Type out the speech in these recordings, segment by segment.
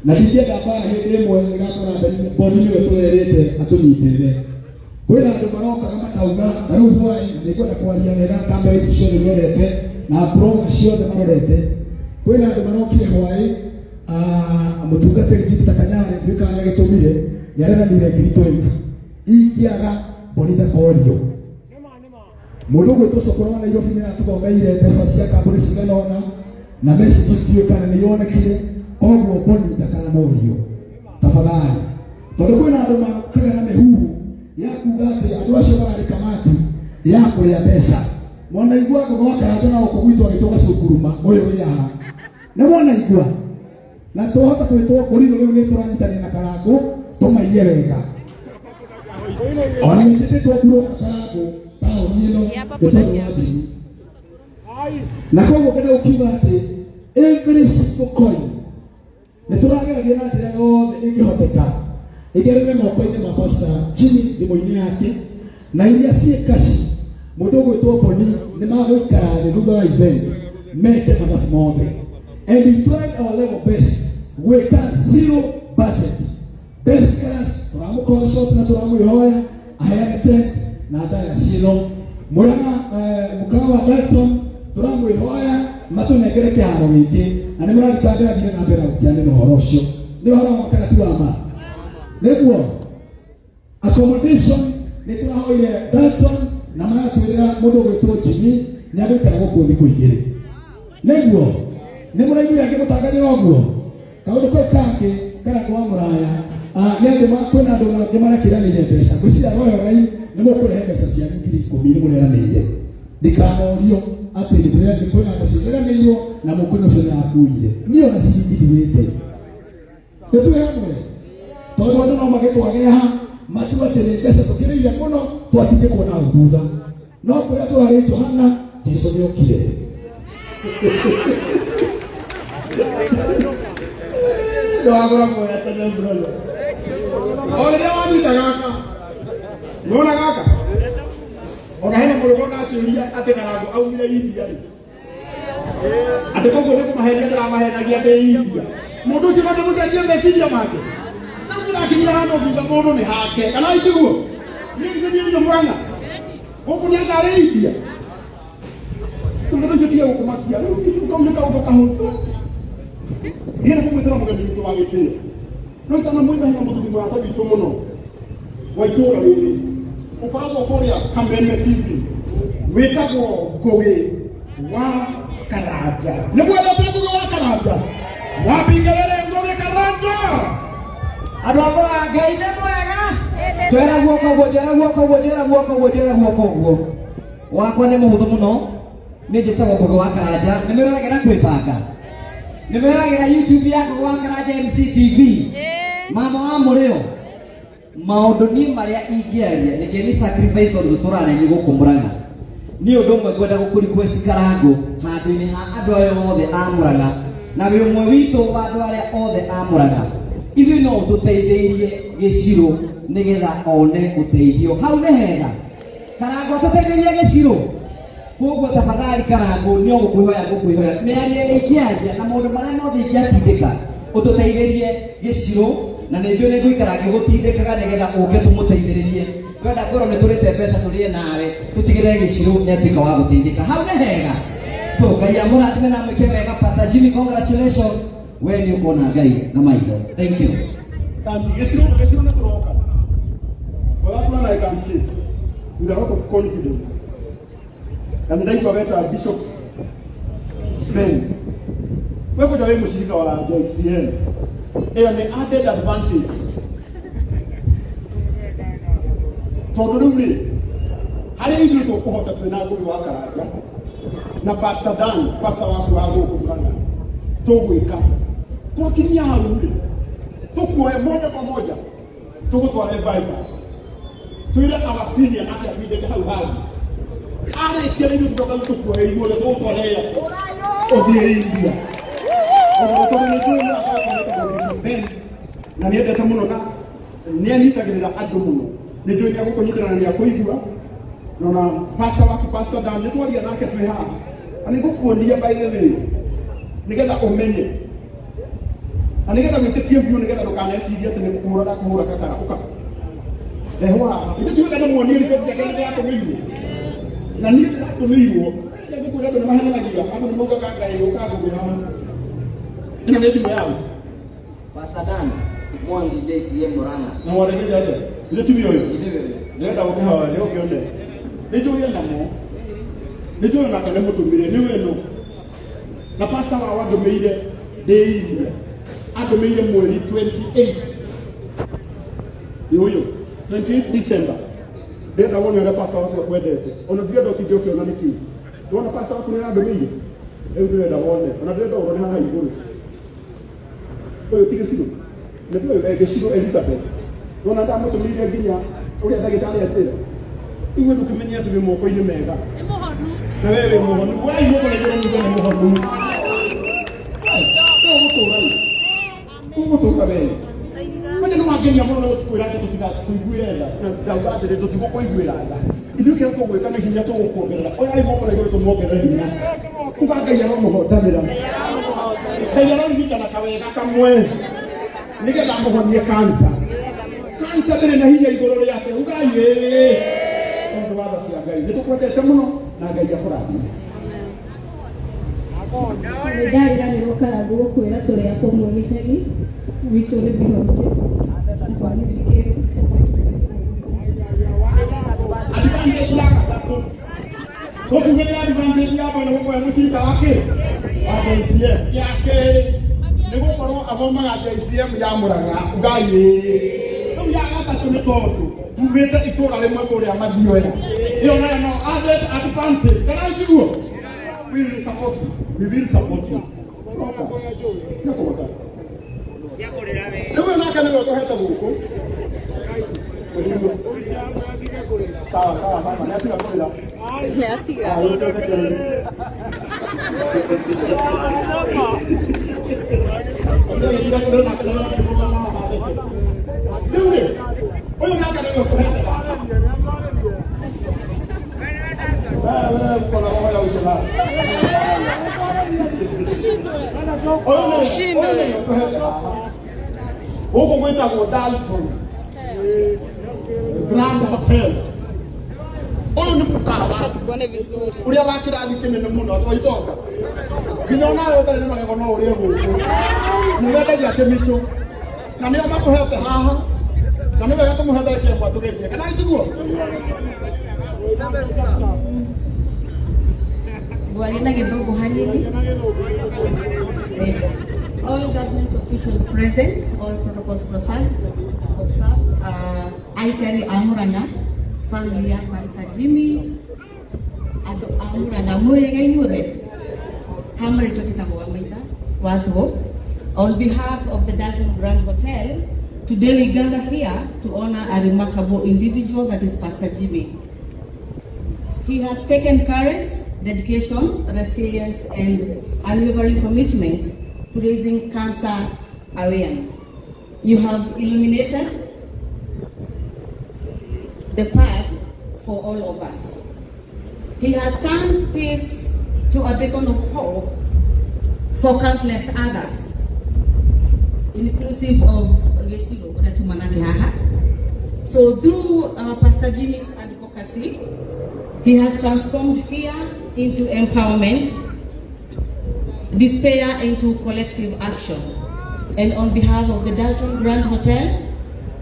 na ndiye ngaba hĩndĩ ĩmwe ngakora ndani bodi nĩ tũrerete atũnyitĩrĩre kwĩna andũ maroka kama kauga na rĩu hwaĩ nĩ kwenda kwaria wega kambe icio nĩ merete na promo ciothe marorete kwĩna andũ marokire hwaĩ mũtungatĩri Victor Kanyari ndikana gĩtũmire yareranire ngiri 20 ikiaga bonitha korio mũndũ gwĩtwo cokoro wa Nairobi nĩ atũthomeire mbeca cia kambuni cigana ũna na message ndiũkana nĩ yonekire koguo bonitha kana morio tafadhali tondũ kwĩna andũ makaga na mĩhuhu ya kuga atĩ andũ acio mararĩ kamati ya kũrĩa mbeca mwanaigua ngoma Karanja na gũkũ gwitũ agĩtoka Cũkuruma ũyũ wĩ haha nĩ mwanaigua na tũhota kwĩtwo kũrino rĩu nĩ tũranyitanĩra na Karangũ tũmaiye wega ona nĩtĩtwo kũrwo Karangũ taũni ĩno gũtwarwo wajini na koguo kenda ũkiuga atĩ every single coin nĩ tũrageragia na njĩra yothe ĩngĩhoteka ĩgerere moko-inĩ ma Pastor Jimmy thimũ-inĩ yake na iria ciĩ kaci mũndũ gwĩtwo Boni nĩ magũikara thĩ thutha wa event meke mathabu mothe and we tried our level best gwĩka zero budget best class tũramũconsult na tũramwĩhoya aheane tent na ndaya ciĩno Mũrang'a mũkawa wa Dalton tũramwĩhoya matũnengere kĩharo gĩkĩ na nĩ mũragĩtangĩra thiĩ na mbere gũkianĩra ũhoro ũcio nĩ ũhoro wa makagati wa ma nĩguo accommodation nĩ tũrahoire Dalton na magatwĩrĩra mũndũ gwĩtwo Jimmy nĩ agũikara gũkũ thikũ igĩrĩ nĩguo nĩ mũraigua angĩmũtangathĩra ũguo kaũndũ kau kangĩ kana kwa mũraya nĩ andũ kwĩna andũ angĩ marakĩranĩire mbeca ngwĩciria royogai nĩ mũkũrehe mbeca cia ngiri 10 nĩ mũreranĩire ndikanorio atĩ nĩ ndĩrenda kwĩna mbeca cireranĩirwo na mũkũrĩ ũcio nĩ akuire niĩ ona ciringithĩte nĩtwĩ hamwe tondũ andũ no magĩtwagĩra matua atĩ nĩ mbeca tũkĩrĩire mũno twatige kuona thutha no kũrĩa tũrarĩ Johana Jesũ nĩ okire ndagora moya tena brother ole wanyita gaka nona gaka ona hena mũrũgo na atĩũria atĩ Karangũ aumire India atĩ koguo nĩ kũmaheria ndĩramahenagia ndĩ India mũndũ ũcio no ndĩmũcenjie meciria make na mũrakinyira hano thutha mũndũ nĩ hake kana itiguo niĩ nĩ Mũrang'a gũkũ nĩ ngarĩ India tũndũ ũcio tiga gũkũmakia rĩu ũkaumĩka ũndũ kahũthũ niĩ nĩ kũmwĩtĩra mũgeni witũ wa gĩtĩo no itanamwĩta hena mũthuri mũrata witũ mũno wa itũũra rĩrĩ ũkoragwo kũrĩa Kameme TV wĩtagwo Ngũgĩ wa Karanja nĩ mwendete Ngũgĩ wa Karanja wambingĩrĩre Ngũgĩ Karanja andũ akwa Ngai nĩ mwega twera guoko ũguo njera guoko ũguo njera guoko ũguo njera guoko ũguo wakwa nĩ mũhũthũ mũno nĩ njĩtagwo Ngũgĩ wa Karanja nĩ mwĩragĩra kwĩbanga nĩ mwĩragĩra YouTube ya Ngũgĩ wa Karanja MCTV mama wa mũrĩo maũndũ niĩ marĩa ingĩaria nĩkĩ nĩ sacrifice tondũ tũraneni gũkũ Mũrang'a nĩ ũndũ ũmwe ngwenda gũkũ-request Karangũ handũ-inĩ ha andũ aya othe a Mũrang'a na wĩ ũmwe witũ wa andũ arĩa othe a Mũrang'a ithuĩ no ũtũteithĩrie gĩcirũ nĩgetha one ũteithio hau nĩ hega Karangũ tũteithĩrie gĩcirũ koguo tafadhali Karangũ nĩ ngũkwĩhoya mĩario ĩrĩa ingĩaria na maũndũ marĩa mothe ingĩatindĩka ũtũteithĩrie gĩcirũ na nĩ njũĩ nĩ ngũikara ngĩgũtindĩkaga nĩgetha ũke tũmũteithĩrĩrie twenda ngorwo nĩ tũrĩte mbeca tũrĩe nawe tũtigĩrĩre gĩcirũ nĩ atuĩka wa gũteithĩka hau nĩ hega so Ngai amũrathime na mwĩke wega Pastor Jimmy congratulations we nĩ ũkona Ngai na maitho thank you gĩcirũ nĩ tũroka for that one I can say with a lot of confidence and ndaigua weta Bishop Ben wewe kũja wĩ mũcirika wa JCN ĩyo nĩ added advantage tondũ rĩu rĩ harĩa ithuĩ tũkũhota twĩna Ngũgĩ wa Karanja na Pastor Dan pastor waku wa gũkũ Mũrang'a tũgwĩka twakinyia hau rĩ tũkuoya moja kwa moja tũgũtware bypass twĩre our senior atĩ atwindĩke hau hau arĩkia rĩu tũcoka tũkuoya igũrũ tũgũtware ũthiĩ India na nĩ endete mũno na nĩ anyitagĩrĩra andũ mũno nĩ njũĩ nĩ agũkũnyitĩrĩra na nĩ akũigua na pastor waku Pastor Dan nĩ twaria nake twĩ haha na nĩ ngũkuonia by the way nĩgetha ũmenye Anigetha gwikitie biũ nigetha ndukanecirie ati ni kũhũra kũhũra kakara uka. Ehwa, itutuwe kana muonire iko ciake nĩ yatũmĩirwo. Na niĩ ndĩratũmĩirwo. Nĩ kũrĩa andũ nĩ mahenanagia, andũ nĩ maugaga Ngai ũkagũgĩra. Ĩno nĩ thimũ yao. Pastor Dan, Mwangi JCM Murang'a. Na waregeje atĩa? Ithe tibi ũyũ? Ndĩrenda gũkĩhawa nĩ ũkĩone. Nĩ njũĩ namo. Nĩ njũĩ nake nĩ mũtũmire nĩ wĩno. Na pastor wao andũmĩire ndĩirie. Andũmĩire mweri 28. Ũyũ 28 December. Ndĩrenda wone ũrĩa pastor waku akwendete. Ona ndĩrenda ũtinge ũkĩona nĩkĩ. Ndĩrona pastor waku nĩ andũmĩire. Rĩu ndĩrenda wone. Ona ndĩrenda ũrone haha igũrũ. Ũyũ ti gĩcigo. Nĩ ndĩrĩ gĩcigo Elizabeth. Ndĩrona ndamũtũmĩire nginya ũrĩa ndagĩtarĩ atĩra. Iwe ndũkĩmenya atĩ wĩ moko-inĩ mega. Nĩ mũhonu. Na wewe wĩ mũhonu. Wewe mũkoragia nĩ mũhonu. Ũgũtũũra wega. Wajya nĩwangenia mũno na gũtikwĩra atĩ tũtigakũiguĩre tha. Ndauga atĩrĩ tũtigũkũiguĩra tha. Ithuĩ kĩrĩa tũgwĩka nĩ hinya tũgũkuongerera. Oyai moko na igũrũ tũmuongerere hinya. Kuga Ngai aromũhotanĩra. Ngai aroririkana kawega kamwe. Nĩgetha amũhonie kansa. Kansa ndĩrĩ na hinya igũrũ rĩake. Ugai tondũ wa tha cia Ngai. Nĩtũkwendete mũno na Ngai akũrathime. Nĩndariganĩrwo Karangũ gũkwĩra tũrĩ akũmwe gĩcagi witũ nĩ Bihonje na kwanyu Bikĩrũ. Advantage ya gatatũ. Gũkugĩrĩra advantage ya mbere gũkũhe mũcirika wake. Wa JCM. Ya kerĩ nĩ gũkorwo athomaga JCM ya Mũrang'a. Ugai rĩu ya gatatũ nĩ tondũ tumĩte itũũra rĩmwe kũrĩa Mathioya. Ĩyo nayo no added advantage. Kana njiguo? We will support you. We will support you. Nĩwe nake nĩwe ũtũhete gũkũ. Sawa mama, nĩatiga kũrĩra. Nĩatiga. Ũyũ nake nĩwe ũtũhete gũkũ. Kuna roho ya ushirati. Ushindwe. Huko mwitagwo Dalton Grand Hotel. Ũyũ nĩ mũkawa. Tukuone vizuri. Ũrĩa wa kĩrathi kĩnene mũno atwa itonga. Nginya onawe ũtarĩ nĩ magego no ũrĩe gũkũ. Mũrendagia kĩmitũ. Na nĩo matũhete haha. Na nĩ wega tũmũhe kĩmwe tũgeithie. Kana njiguo? All government officials present, all protocols observed. I carry Amurana, family of Pastor Jimmy, and Amurana Murega. On behalf of the Dalton Grand Hotel, today we gather here to honor a remarkable individual that is Pastor Jimmy. He has taken courage, dedication, resilience, and unwavering commitment to raising cancer awareness. You have illuminated the path for all of us. He has turned this to a beacon of hope for countless others, inclusive of Geshiro Uratumanake Haha. So through Pastor Jimmy's advocacy, he has transformed fear into empowerment, despair into collective action. And on behalf of the Dalton Grand Hotel,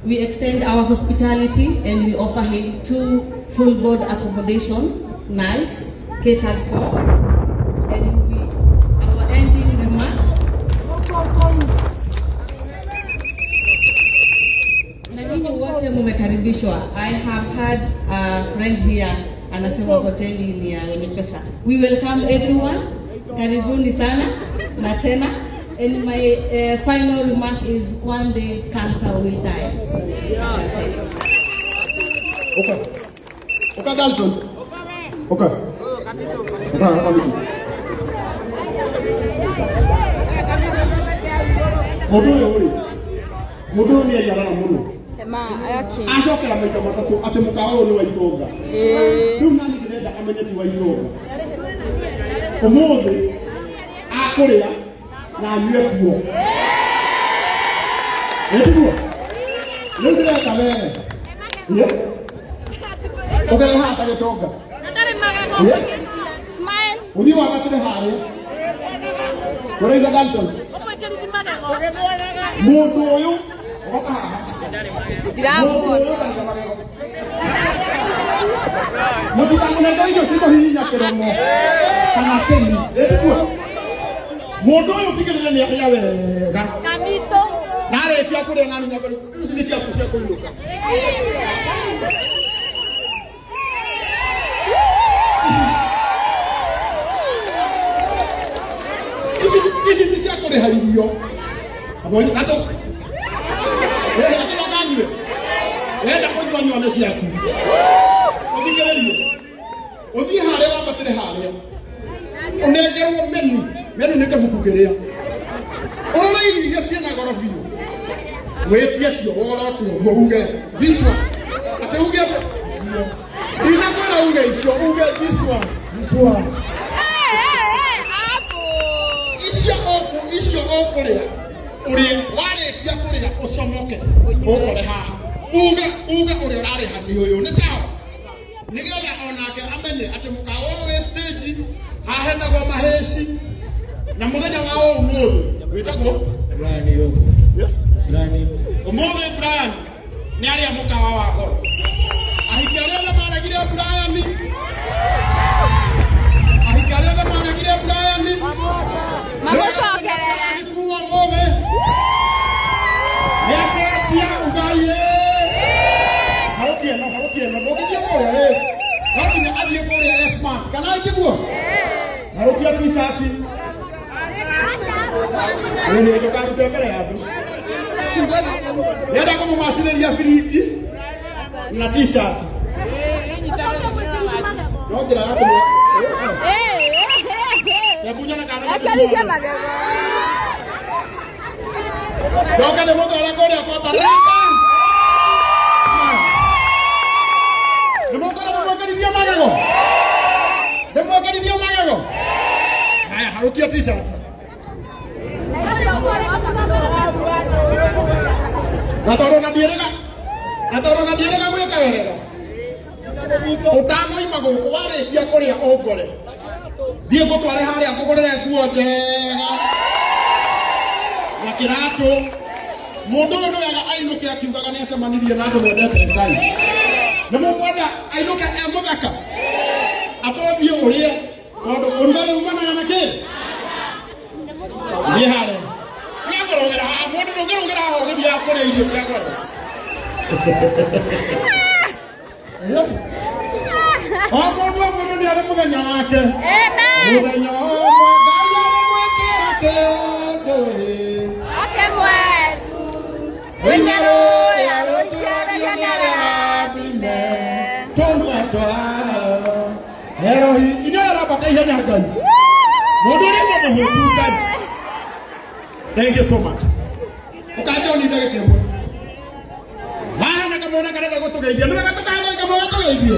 we extend our hospitality and we offer him 2 full board accommodation nights catered for. And our ending remark. Na nyinyi wote mumekaribishwa. I have had a friend here anasema hoteli ni ya wenye pesa. We welcome everyone. Karibuni sana na tena. And my final remark is one day cancer will die. Okay, Dalton. Okay. Mudu ni ayara muno. Acokera maita matatu ati mukawa ni wa itonga. Riu nani ndirenda amenye ti wa itonga. Umuthi akurira na anyue kuo. Ndio. Ndio kale. Ye. Okay, hata getoka. Smile. Udi wakati hali. Kore ida Dalton. Mundu uyu oka haha. Ndiramuona. Mutikangone ndio siko hinya kiromo. Kana teni. Ndio. Mundu uyu tigirire ni ya wega. Kamito. Nare kia kure ngani nyabari. Usini cia kucia kuiruka. Hizi ni cia kure hairio. Abo nato. Ati ndakanywe. Wenda kunywa nyone ciaku. Uthikiririe. Uthie haria wabatire haria. Unengerwo menu nĩ kĩmukugeria. Ũrora irio iria ciĩna goro biũ. Wĩtie cio worotwo uge this one. Ate uge ndinakwĩra uge icio uge this one. Icio ũkũrĩa. Ũrĩ warĩkia kũrĩa ũcomoke. Ũkore haha. Uge ũrĩa ũrarĩha nĩ ũyũ. Nĩ sawa? Nigetha onake amenye atĩ mũkawa wĩ stage hahetagwo maheci na mũthenya wa ũmũthĩ wĩtagwo Brian. Ũmũthĩ Brian nĩ arĩa mũkawa wa goro. Ahiki arĩa othe maregire Brian. Magũcokerere. Kuuma ũmũthĩ. Nĩacetia ugai. Harokieno. Ndũngĩthiĩ kũrĩa rĩ. No nginya athiĩ kũrĩa F-Mart. Kana aingĩguo? Harokia t-shirt. Nĩ ndũkarute mbere ya andũ. Nĩenda kũmũmacinĩria biringi na t-shirt. No njĩra ya kũmũ. Yabunya na kana. Akarige magego. Ndoka nĩ mũtwara kũrĩa kwa Baraka. Ndĩmũkarithia magego. Haya, harukia t-shirt. Natoro na ndierega gwĩka wega. Ũtanoima gũkũ warĩkia kũrĩa ũngore. Thiĩ ngũtware harĩa ngũgũrĩre nguo njega na kĩratũ. Mũndũ ũyũ nĩwega ainũke akiugaga nĩacemanirie na andũ mendete Ngai. Nĩ mũkwenda ainũke mũthaka. Atothiĩ ũrĩe. Tondũ ũrugarĩ umanaga na kĩ? Thiĩ harĩa. Ngĩngũrũgĩra haha. Mũndũ ndũngĩrũgĩra haha ũgĩthiaga kũrĩa irio cia goro. O mũndũ nĩ arĩ mũthenya wake. Mũthenya ũmwe Ngai arĩgwĩkĩra kĩndũ. Oke mwetu. Rĩnya rũrĩa rũtuagio nĩ rĩrathime. Tũmwatwa. Herohi. Inyuĩ arabata ihenya Ngai. Mũndũ ũrĩa mũhũtu Ngai. Thank you so much. Ũkanjia ũninde gĩkĩmwe. Mahana kamwana karenda gũtũgeithia. Nĩwega tũkahana kamwana gũtũgeithie.